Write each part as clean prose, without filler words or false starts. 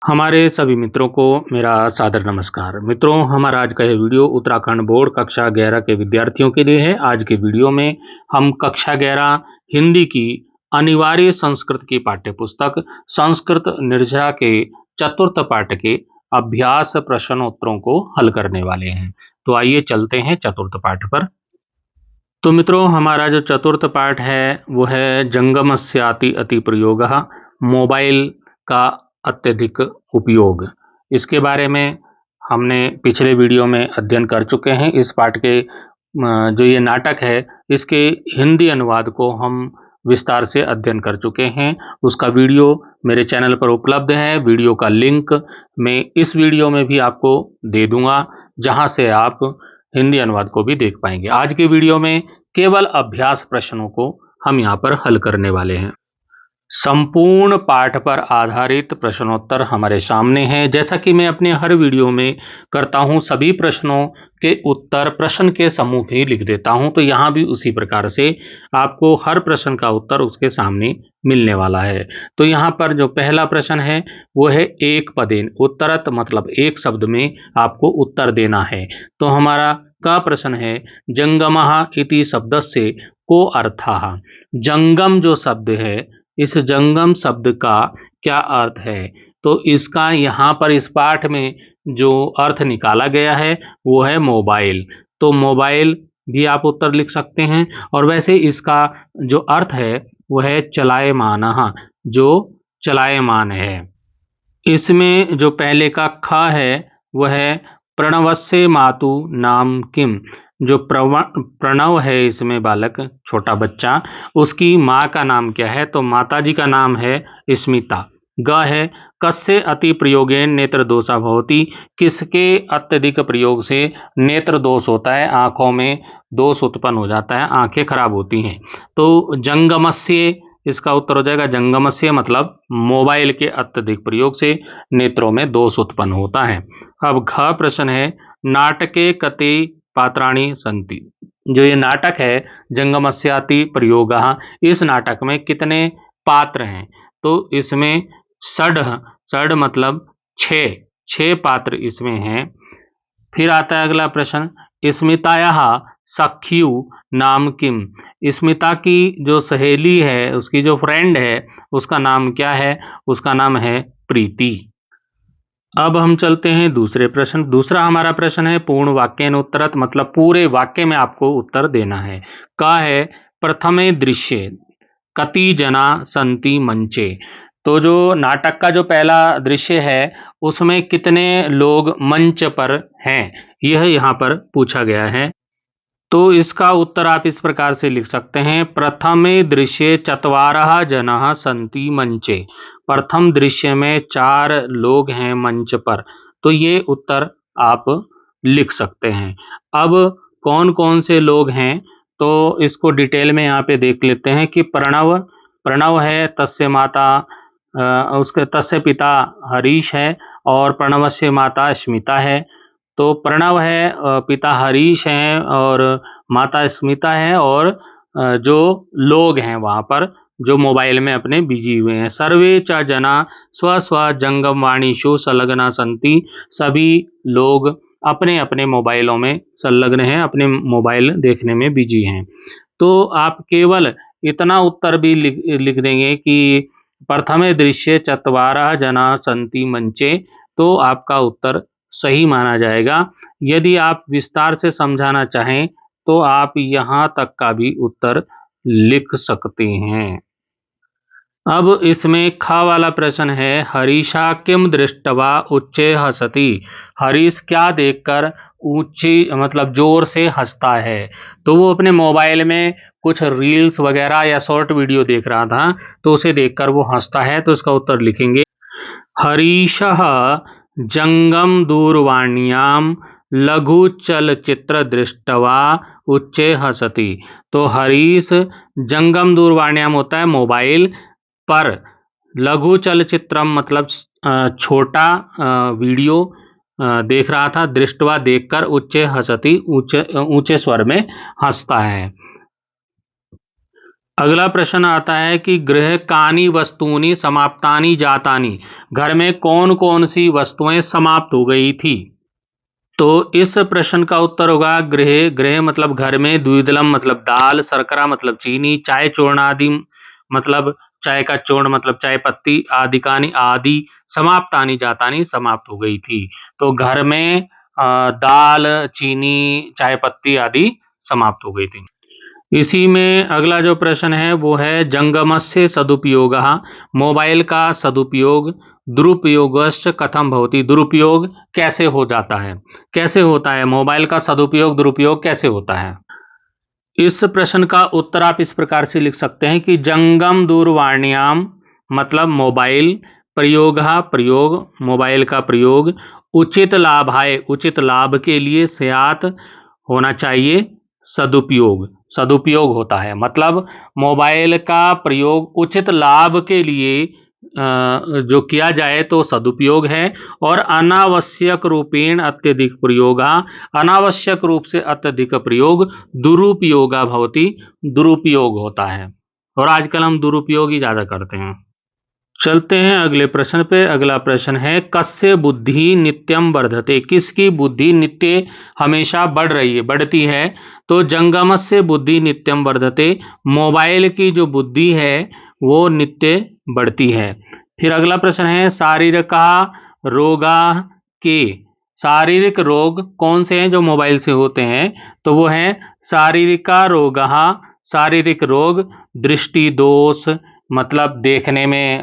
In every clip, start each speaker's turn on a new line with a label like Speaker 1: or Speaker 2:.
Speaker 1: हमारे सभी मित्रों को मेरा सादर नमस्कार। मित्रों, हमारा आज का यह वीडियो उत्तराखंड बोर्ड कक्षा 11 के विद्यार्थियों के लिए है। आज के वीडियो में हम कक्षा 11 हिंदी की अनिवार्य संस्कृत की पाठ्यपुस्तक संस्कृत निर्जरा के चतुर्थ पाठ के अभ्यास प्रश्नोत्तरों को हल करने वाले हैं। तो आइए चलते हैं चतुर्थ पाठ पर। तो मित्रों, हमारा जो चतुर्थ पाठ है वो है जंगमस्याति अति प्रयोगः, मोबाइल का अत्यधिक उपयोग। इसके बारे में हमने पिछले वीडियो में अध्ययन कर चुके हैं। इस पाठ के जो ये नाटक है इसके हिंदी अनुवाद को हम विस्तार से अध्ययन कर चुके हैं। उसका वीडियो मेरे चैनल पर उपलब्ध है। वीडियो का लिंक मैं इस वीडियो में भी आपको दे दूंगा, जहां से आप हिंदी अनुवाद को भी देख पाएंगे। आज के वीडियो में केवल अभ्यास प्रश्नों को हम यहाँ पर हल करने वाले हैं। संपूर्ण पाठ पर आधारित प्रश्नोत्तर हमारे सामने हैं। जैसा कि मैं अपने हर वीडियो में करता हूं, सभी प्रश्नों के उत्तर प्रश्न के समूह ही लिख देता हूं। तो यहाँ भी उसी प्रकार से आपको हर प्रश्न का उत्तर उसके सामने मिलने वाला है। तो यहाँ पर जो पहला प्रश्न है वो है एक पदेन उत्तरत, मतलब एक शब्द में आपको उत्तर देना है। तो हमारा का प्रश्न है जंगमः इति शब्दस्य को अर्थः। जंगम जो शब्द है, इस जंगम शब्द का क्या अर्थ है? तो इसका यहाँ पर इस पाठ में जो अर्थ निकाला गया है वो है मोबाइल। तो मोबाइल भी आप उत्तर लिख सकते हैं। और वैसे इसका जो अर्थ है वो है चलायमानः, जो चलायमान है। इसमें जो पहले का ख है वह है प्रणवस्य मातु नाम किम। जो प्रणव है इसमें बालक, छोटा बच्चा, उसकी माँ का नाम क्या है? तो माता जी का नाम है स्मिता। ग है कस्य अति प्रयोगेन नेत्र दोषा भवति। किसके अत्यधिक प्रयोग से नेत्र दोष होता है, आंखों में दोष उत्पन्न हो जाता है, आंखें खराब होती हैं। तो जंगमस्य, इसका उत्तर हो जाएगा जंगमस्य, मतलब मोबाइल के अत्यधिक प्रयोग से नेत्रों में दोष उत्पन्न होता है। अब घ प्रश्न है नाटके कते पात्राणि सन्ति। जो ये नाटक है जंगमस्याति प्रयोगः, इस नाटक में कितने पात्र हैं? तो इसमें षड मतलब छह पात्र इसमें हैं। फिर आता है अगला प्रश्न स्मितायाः सख्यु नाम किम। स्मिता की जो सहेली है, उसकी जो फ्रेंड है, उसका नाम क्या है? उसका नाम है प्रीति। अब हम चलते हैं दूसरे प्रश्न। दूसरा हमारा प्रश्न है पूर्ण वाक्येन उत्तरत, मतलब पूरे वाक्य में आपको उत्तर देना है। का है प्रथमे दृश्ये कति जना संति मंचे। तो जो नाटक का जो पहला दृश्य है उसमें कितने लोग मंच पर हैं, यह यहाँ पर पूछा गया है। तो इसका उत्तर आप इस प्रकार से लिख सकते हैं प्रथमे दृश्ये चत्वारः जनाः सन्ति मंचे। प्रथम दृश्य में 4 लोग हैं मंच पर। तो ये उत्तर आप लिख सकते हैं। अब कौन कौन से लोग हैं तो इसको डिटेल में यहाँ पे देख लेते हैं कि प्रणव है, तस्य माता उसके तस्य पिता हरीश है और प्रणवस्य माता स्मिता है। तो प्रणव है, पिता हरीश हैं और माता स्मिता है, और जो लोग हैं वहाँ पर जो मोबाइल में अपने बिजी हुए हैं। सर्वे च जना स्व स्व जंगमवाणीषु संलग्ना सन्ति। सभी लोग अपने अपने मोबाइलों में संलग्न हैं, अपने मोबाइल देखने में बिजी हैं। तो आप केवल इतना उत्तर भी लिख देंगे कि प्रथमे दृश्ये चत्वारः जना सन्ति मंचे, तो आपका उत्तर सही माना जाएगा। यदि आप विस्तार से समझाना चाहें तो आप यहाँ तक का भी उत्तर लिख सकते हैं। अब इसमें ख वाला प्रश्न है हरीशा किम दृष्टवा उच्चे हसति। हरीश क्या देखकर ऊंची मतलब जोर से हंसता है? तो वो अपने मोबाइल में कुछ रील्स वगैरह या शॉर्ट वीडियो देख रहा था, तो उसे देखकर वो हंसता है। तो इसका उत्तर लिखेंगे हरीशः जंगम दूरवाण्याम लघु चलचित्र दृष्टवा उच्चे हसति। तो हरीश जंगम दूरवाण्याम होता है मोबाइल पर, लघु चलचित्रम मतलब छोटा वीडियो देख रहा था, दृष्टवा देखकर, उच्चे हसति ऊंचे स्वर में हंसता है। अगला प्रश्न आता है कि गृह कानि वस्तूनि समाप्तानि जातानि, घर में कौन कौन सी वस्तुएं समाप्त हो गई थी। तो इस प्रश्न का उत्तर होगा गृह। गृह मतलब घर में, द्विदलम मतलब दाल, शर्करा मतलब चीनी, चाय चूर्णादि मतलब चाय का चूर्ण मतलब चाय पत्ती, आदिकानि आदि, समाप्तानि जातानि समाप्त हो गई थी। तो घर में दाल, चीनी, चाय पत्ती आदि समाप्त हो गई थी। इसी में अगला जो प्रश्न है वो है जंगमस्य सदुपयोगः, मोबाइल का सदुपयोग दुरुपयोगश्च कथम भवति, दुरुपयोग कैसे हो जाता है, कैसे होता है मोबाइल का सदुपयोग दुरुपयोग कैसे होता है। इस प्रश्न का उत्तर आप इस प्रकार से लिख सकते हैं कि जंगम दूरवाण्याम मतलब मोबाइल, प्रयोगः प्रयोग मोबाइल का प्रयोग, उचित लाभाय उचित लाभ के लिए, स्यात् होना चाहिए, सदुपयोग सदुपयोग होता है। मतलब मोबाइल का प्रयोग उचित लाभ के लिए जो किया जाए तो सदुपयोग है, और अनावश्यक रूपेण अत्यधिक प्रयोगा, अनावश्यक रूप से अत्यधिक प्रयोग दुरुपयोगा भवति, दुरुपयोग होता है। और आजकल हम दुरुपयोग ही ज्यादा करते हैं। चलते हैं अगले प्रश्न पे। अगला प्रश्न है कस्य बुद्धि नित्यम वर्धते, किसकी बुद्धि नित्य हमेशा बढ़ रही है, बढ़ती है। तो जंगमस्य बुद्धि नित्यम वर्धते, मोबाइल की जो बुद्धि है वो नित्य बढ़ती है। फिर अगला प्रश्न है शारीरिक रोगा के, शारीरिक रोग कौन से हैं जो मोबाइल से होते हैं। तो वो है शारीरिक रोग, शारीरिक रोग दृष्टि दोष मतलब देखने में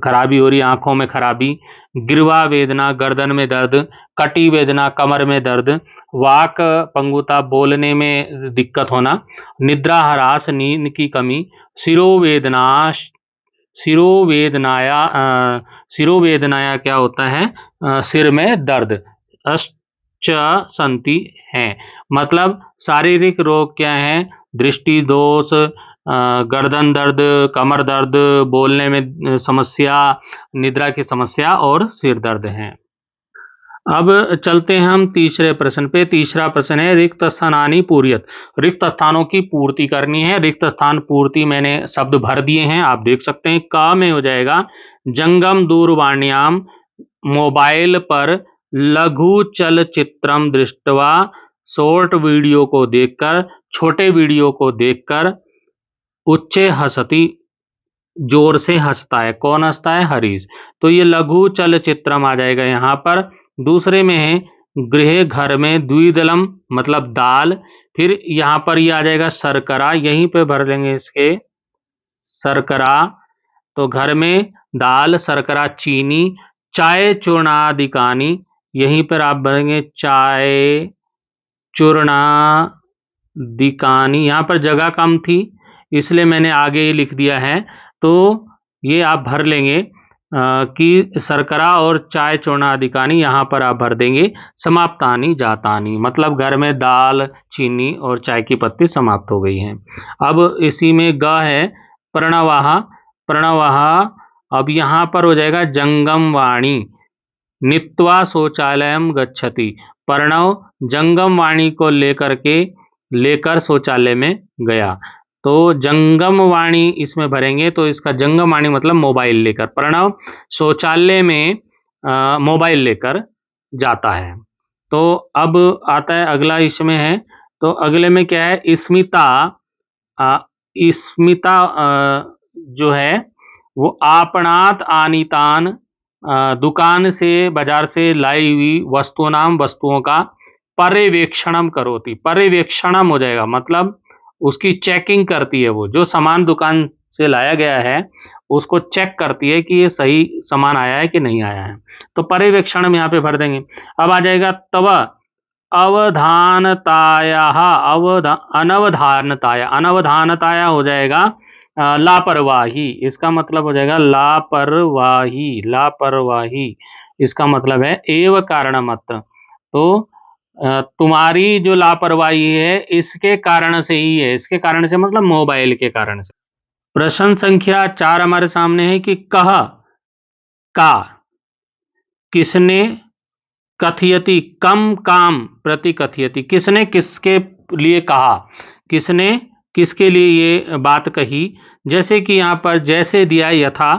Speaker 1: खराबी हो रही, आंखों में खराबी, गिरवा वेदना गर्दन में दर्द, कटी वेदना कमर में दर्द, वाक पंगुता बोलने में दिक्कत होना, निद्रा ह्रास नींद की कमी, शिरोवेदना शिरोवेदनाया शिरोवेदनाया क्या होता है, सिर में दर्द, अश्च संति हैं। मतलब शारीरिक रोग क्या है, दृष्टि दोष, गर्दन दर्द, कमर दर्द, बोलने में समस्या, निद्रा की समस्या और सिर दर्द है। अब चलते हैं हम तीसरे प्रश्न पे। तीसरा प्रश्न है रिक्त स्थानानि पूर्यत, रिक्त स्थानों की पूर्ति करनी है। रिक्त स्थान पूर्ति मैंने शब्द भर दिए हैं, आप देख सकते हैं। क में हो जाएगा जंगम दूरवाण्याम, मोबाइल पर लघु चलचित्रम दृष्टवा, शॉर्ट वीडियो को देखकर, छोटे वीडियो को देखकर, उच्चे हसती जोर से हंसता है, कौन हंसता है, हरीश। तो ये लघु चलचित्रम आ जाएगा यहाँ पर। दूसरे में है गृह घर में, द्विदलम मतलब दाल, फिर यहाँ पर ये आ जाएगा शर्करा, यहीं पे भर लेंगे इसके शर्करा। तो घर में दाल, शर्करा, चीनी, चाय चूर्णादिकानी, यहीं पर आप भरेंगे चाय चूर्णादिकानी। यहाँ पर जगह कम थी इसलिए मैंने आगे ही लिख दिया है। तो ये आप भर लेंगे कि शर्करा और चाय चूर्णादिकानी, यहाँ पर आप भर देंगे समाप्तानि जातानि, मतलब घर में दाल, चीनी और चाय की पत्ती समाप्त हो गई हैं। अब इसी में ग है प्रणवः, प्रणवः अब यहाँ पर हो जाएगा जंगम वाणी, नीत्वा शौचालयम गच्छति, प्रणव जंगम वाणी को लेकर शौचालय में गया। तो जंगम वाणी इसमें भरेंगे, तो इसका जंगम वाणी मतलब मोबाइल लेकर, प्रणव शौचालय में मोबाइल लेकर जाता है। तो अब आता है अगला, इसमें है तो अगले में क्या है, स्मिता, स्मिता जो है वो आपणात आनीतान, दुकान से बाजार से लाई हुई वस्तुओं का पर्यवेक्षणम करोति, पर्यवेक्षणम हो जाएगा मतलब उसकी चेकिंग करती है, वो जो सामान दुकान से लाया गया है उसको चेक करती है कि ये सही सामान आया है कि नहीं आया है। तो पर्यवेक्षण में यहाँ पे भर देंगे। अब आ जाएगा तव अवधानताया, अनवधानताया, अनवधानताया हो जाएगा लापरवाही, इसका मतलब हो जाएगा लापरवाही, लापरवाही इसका मतलब है एव कारणमत। तो तुम्हारी जो लापरवाही है इसके कारण से ही है, इसके कारण से मतलब मोबाइल के कारण से। प्रश्न संख्या 4 हमारे सामने है कि कह का, किसने, कथयति कम काम प्रति कथयति, किसने किसके लिए कहा, किसने किसके लिए ये बात कही, जैसे कि यहाँ पर जैसे दिया यथा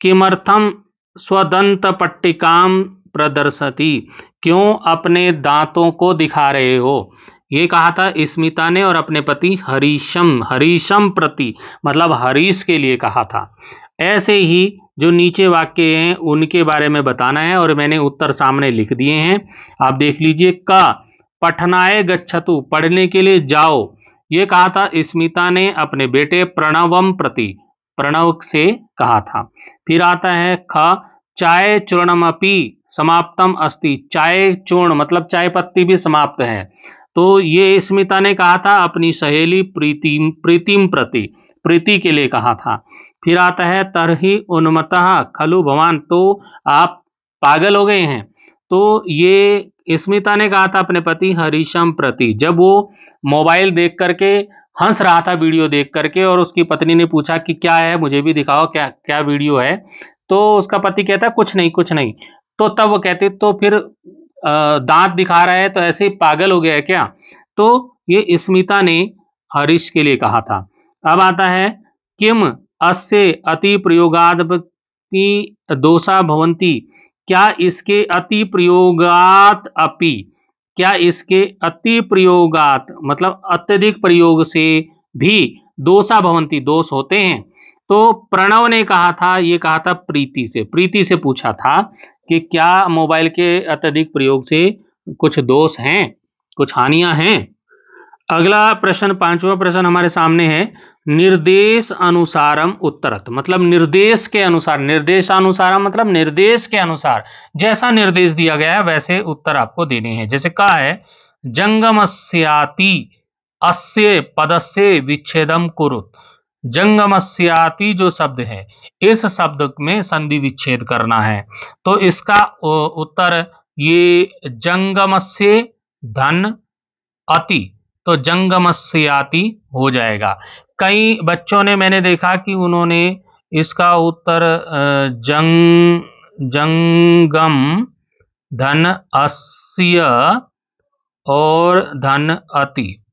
Speaker 1: किमर्थम स्वदंत पट्टिकाम प्रदर्शति, क्यों अपने दांतों को दिखा रहे हो। ये कहा था स्मिता ने और अपने पति हरीशम प्रति मतलब हरीश के लिए कहा था। ऐसे ही जो नीचे वाक्य हैं उनके बारे में बताना है और मैंने उत्तर सामने लिख दिए हैं, आप देख लीजिए। क पठनाय गच्छतु, पढ़ने के लिए जाओ, ये कहा था स्मिता ने अपने बेटे प्रणवम प्रति, प्रणव से कहा था। फिर आता है ख चाय चूर्णमपि समाप्तम अस्ति, चाय चूर्ण मतलब चाय पत्ती भी समाप्त है, तो ये स्मिता ने कहा था अपनी सहेली प्रीतिम प्रति, प्रीति के लिए कहा था। फिर आता है तरहि उन्मत्तः खलु भवान, तो आप पागल हो गए हैं, तो ये स्मिता ने कहा था अपने पति हरीशम प्रति, जब वो मोबाइल देख करके हंस रहा था वीडियो देख करके और उसकी पत्नी ने पूछा कि क्या है, मुझे भी दिखाओ क्या क्या वीडियो है, तो उसका पति कहता कुछ नहीं कुछ नहीं, तो तब वो कहते तो फिर दांत दिखा रहा है तो ऐसे ही पागल हो गया है क्या, तो ये स्मिता ने हरीश के लिए कहा था। अब आता है किम अस्य अति प्रयोगादपि दोषा भवन्ति, क्या इसके अति प्रयोगात अपि, क्या इसके अति प्रयोगात मतलब अत्यधिक प्रयोग से भी दोषा भवन्ति दोष होते हैं। तो प्रणव ने कहा था, ये कहा था प्रीति से पूछा था कि क्या मोबाइल के अत्यधिक प्रयोग से कुछ दोष हैं, कुछ हानियां हैं। अगला प्रश्न, पांचवा प्रश्न हमारे सामने है निर्देश अनुसारम उत्तरत, मतलब निर्देश के अनुसार, निर्देशानुसारम मतलब निर्देश के अनुसार, जैसा निर्देश दिया गया है वैसे उत्तर आपको देने हैं। जैसे कहा है जंगमस्याति अस्य पदस्य विच्छेदम कुरुत, जंगमस्याति जो शब्द है इस शब्द में संधि विच्छेद करना है, तो इसका उत्तर ये जंगमस्य धन अति, तो जंगमस्याति हो जाएगा। कई बच्चों ने मैंने देखा कि उन्होंने इसका उत्तर जंगम धन अस्य और धन अति,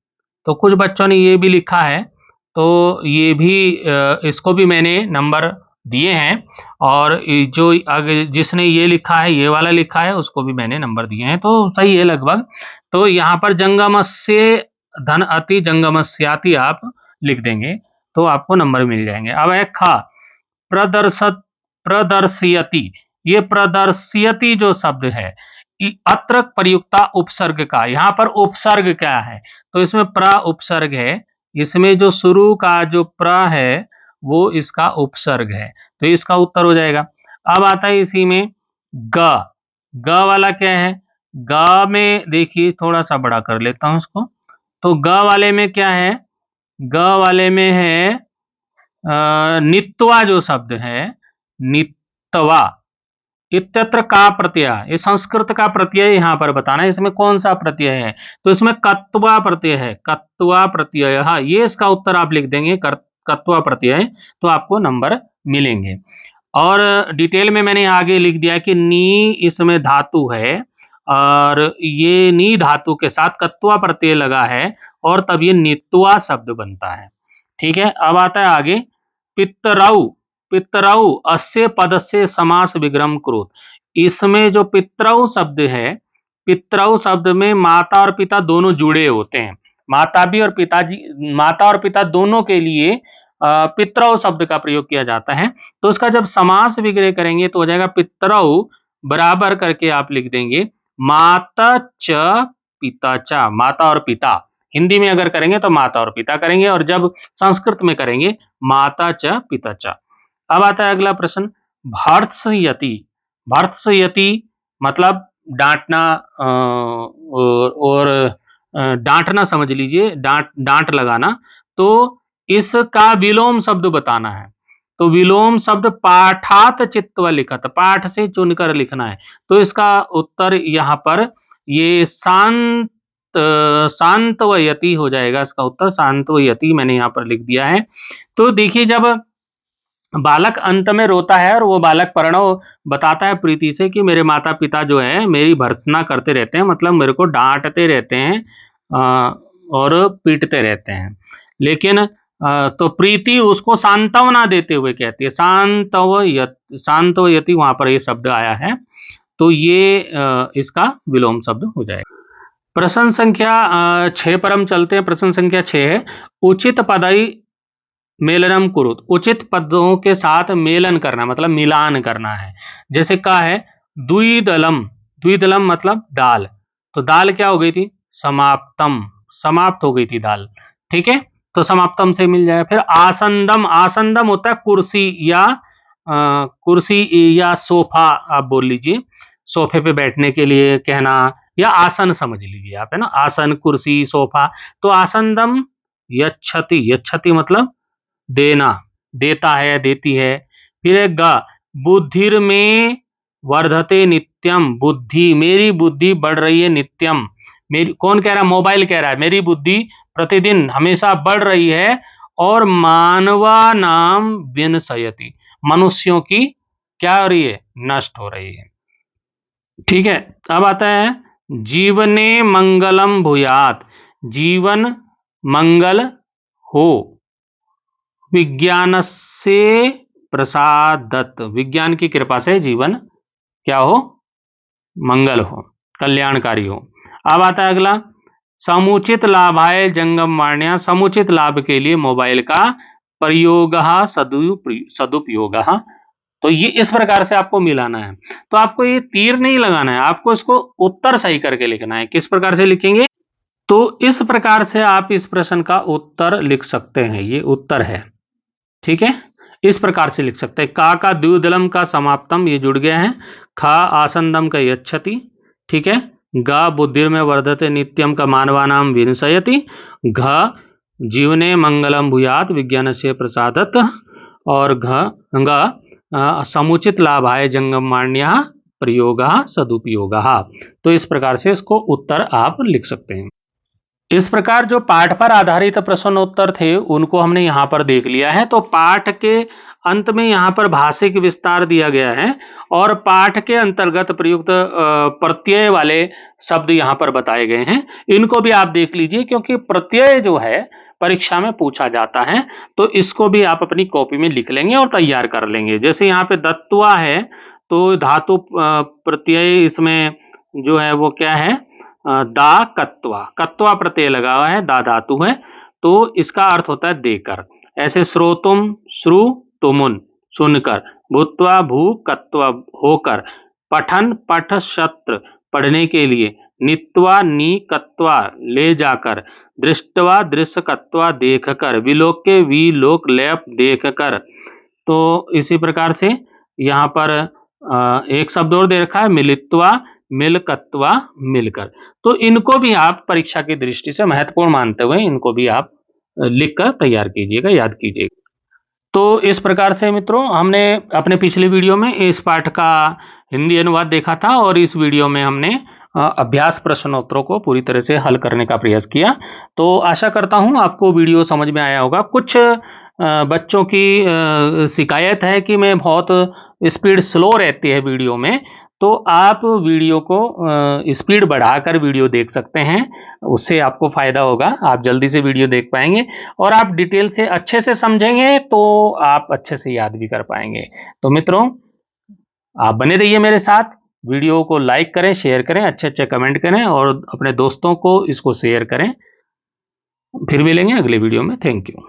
Speaker 1: तो कुछ बच्चों ने ये भी लिखा है, तो ये भी इसको भी मैंने नंबर दिए हैं, और जो जिसने ये लिखा है, ये वाला लिखा है, उसको भी मैंने नंबर दिए हैं, तो सही है लगभग। तो यहाँ पर जंगमस्य धन अति जंगमस्याति आप लिख देंगे तो आपको नंबर मिल जाएंगे। अब है ख प्रदर्शयति, ये प्रदर्शयति जो शब्द है अत्र प्रयुक्ता उपसर्ग का, यहाँ पर उपसर्ग क्या है, तो इसमें प्र उपसर्ग है, इसमें जो शुरू का जो प्र है वो इसका उपसर्ग है, तो इसका उत्तर हो जाएगा। अब आता है इसी में ग वाला क्या है, ग में देखिए थोड़ा सा बड़ा कर लेता हूं इसको, तो ग वाले में क्या है, ग वाले में है नित्वा जो शब्द है, नित्वा, इत्यत्र का प्रत्यय, ये संस्कृत का प्रत्यय यहाँ पर बताना है, इसमें कौन सा प्रत्यय है, तो इसमें कत्वा प्रत्यय है, कत्वा प्रत्यय, ये इसका उत्तर आप लिख देंगे कत्वा प्रत्यय, तो आपको नंबर मिलेंगे। और डिटेल में मैंने आगे लिख दिया कि नी इसमें धातु है और ये नी धातु के साथ कत्वा प्रत्यय लगा है और तब ये नित्वा शब्द बनता है। ठीक है, अब आता है आगे पितरौ, पितरौ अस्य पदस्य समास विग्रह कुरुत, इसमें जो पितरौ शब्द है, पितरौ शब्द में माता और पिता दोनों जुड़े होते हैं, माता भी और पिताजी, माता और पिता दोनों के लिए पितरौ शब्द का प्रयोग किया जाता है, तो उसका जब समास विग्रह करेंगे तो हो जाएगा पितरौ बराबर करके आप लिख देंगे माता च पिता च, माता और पिता, हिंदी में अगर करेंगे तो माता और पिता करेंगे और जब संस्कृत में करेंगे माता च पिता च। अब आता है अगला प्रश्न भर्त्सयति, भर्त्सयति मतलब डांटना और डांटना समझ लीजिए, डांट लगाना, तो इसका विलोम शब्द बताना है, तो विलोम शब्द पाठात चित्वा लिखत, पाठ से चुनकर लिखना है, तो इसका उत्तर यहाँ पर ये शांतवयति हो जाएगा, इसका उत्तर शांतवयति मैंने यहाँ पर लिख दिया है। तो देखिए जब बालक अंत में रोता है और वो बालक प्रणव बताता है प्रीति से कि मेरे माता पिता जो है मेरी भर्त्सना करते रहते हैं, मतलब मेरे को डांटते रहते हैं और पीटते रहते हैं, लेकिन तो प्रीति उसको सांत्वना देते हुए कहती है, सांत्वयति वहां पर ये शब्द आया है, तो ये इसका विलोम शब्द हो जाएगा। प्रश्न संख्या 6 पर हम चलते हैं। प्रश्न संख्या 6 है, उचित पदई मेलनम कुरुत। उचित पदों के साथ मेलन करना मतलब मिलान करना है। जैसे कहा है द्विदलम, द्विदलम मतलब दाल, तो दाल क्या हो गई थी, समाप्तम, समाप्त हो गई थी दाल, ठीक है, तो समाप्तम से मिल जाएगा। फिर आसंदम, आसंदम होता है कुर्सी या कुर्सी या सोफा आप बोल लीजिए, सोफे पे बैठने के लिए कहना, या आसन समझ लीजिए आप, है ना, आसन, कुर्सी, सोफा। तो आसंदम यच्छति, यच्छति मतलब देना, देता है, देती है। फिर एक ग, बुद्धिर में वर्धते नित्यम, बुद्धि, मेरी बुद्धि बढ़ रही है नित्यम, मेरी, कौन कह रहा है, मोबाइल कह रहा है, मेरी बुद्धि प्रतिदिन हमेशा बढ़ रही है। और मानवा नाम विनशयति, मनुष्यों की क्या हो रही है, नष्ट हो रही है, ठीक है। अब आता है जीवने मंगलम भूयात, जीवन मंगल हो, विज्ञान से प्रसादत, विज्ञान की कृपा से जीवन क्या हो, मंगल हो, कल्याणकारी हो। अब आता है अगला, समुचित लाभाय जंगम वाण्या, समुचित लाभ के लिए मोबाइल का प्रयोग, सदुपयोग। तो ये इस प्रकार से आपको मिलाना है। तो आपको ये तीर नहीं लगाना है, आपको इसको उत्तर सही करके लिखना है। किस प्रकार से लिखेंगे, तो इस प्रकार से आप इस प्रश्न का उत्तर लिख सकते हैं, ये उत्तर है, ठीक है, इस प्रकार से लिख सकते हैं। का द्विदलम का समाप्तम ये जुड़ गया है, खा आसंदम का यच्छति, ठीक है, गा बुद्धिर में वर्धते नित्यम का मानवानाम विनशयति, घ जीवने मंगलम भूयात विज्ञान से प्रसादत, और घ समुचित लाभाय जंगमवाण्या प्रयोग सदुपयोग। तो इस प्रकार से इसको उत्तर आप लिख सकते हैं। इस प्रकार जो पाठ पर आधारित प्रश्नोत्तर थे उनको हमने यहाँ पर देख लिया है। तो पाठ के अंत में यहाँ पर भाषिक विस्तार दिया गया है और पाठ के अंतर्गत प्रयुक्त प्रत्यय वाले शब्द यहाँ पर बताए गए हैं। इनको भी आप देख लीजिए क्योंकि प्रत्यय जो है परीक्षा में पूछा जाता है, तो इसको भी आप अपनी कॉपी में लिख लेंगे और तैयार कर लेंगे। जैसे यहाँ पे दत्वा है तो धातु प्रत्यय इसमें जो है वो क्या है, दा कत्वा, कत्वा प्रत्यय लगा हुआ है, दा धातु है, तो इसका अर्थ होता है देकर। ऐसे श्रोतुम, श्रु तुमुन सुनकर, भूत्वा भू कत्वा होकर, पठन पठ शत्र पढ़ने के लिए, नित्वा नी कत्वा ले जाकर, दृष्टवा दृश्य कत्वा देखकर, विलोक के विलोक लेप देखकर। तो इसी प्रकार से यहाँ पर एक शब्द और दे रखा है मिलित्वा, मिलकत्वा मिलकर। तो इनको भी आप परीक्षा की दृष्टि से महत्वपूर्ण मानते हुए इनको भी आप लिखकर तैयार कीजिएगा, याद कीजिएगा। तो इस प्रकार से मित्रों हमने अपने पिछले वीडियो में इस पाठ का हिंदी अनुवाद देखा था और इस वीडियो में हमने अभ्यास प्रश्नोत्तरों को पूरी तरह से हल करने का प्रयास किया। तो आशा करता हूं आपको वीडियो समझ में आया होगा। कुछ बच्चों की शिकायत है कि मैं बहुत स्पीड स्लो रहती है वीडियो में, तो आप वीडियो को स्पीड बढ़ाकर वीडियो देख सकते हैं, उससे आपको फायदा होगा, आप जल्दी से वीडियो देख पाएंगे और आप डिटेल से अच्छे से समझेंगे तो आप अच्छे से याद भी कर पाएंगे। तो मित्रों आप बने रहिए मेरे साथ, वीडियो को लाइक करें, शेयर करें, अच्छे अच्छे कमेंट करें और अपने दोस्तों को इसको शेयर करें। फिर मिलेंगे अगले वीडियो में। Thank you.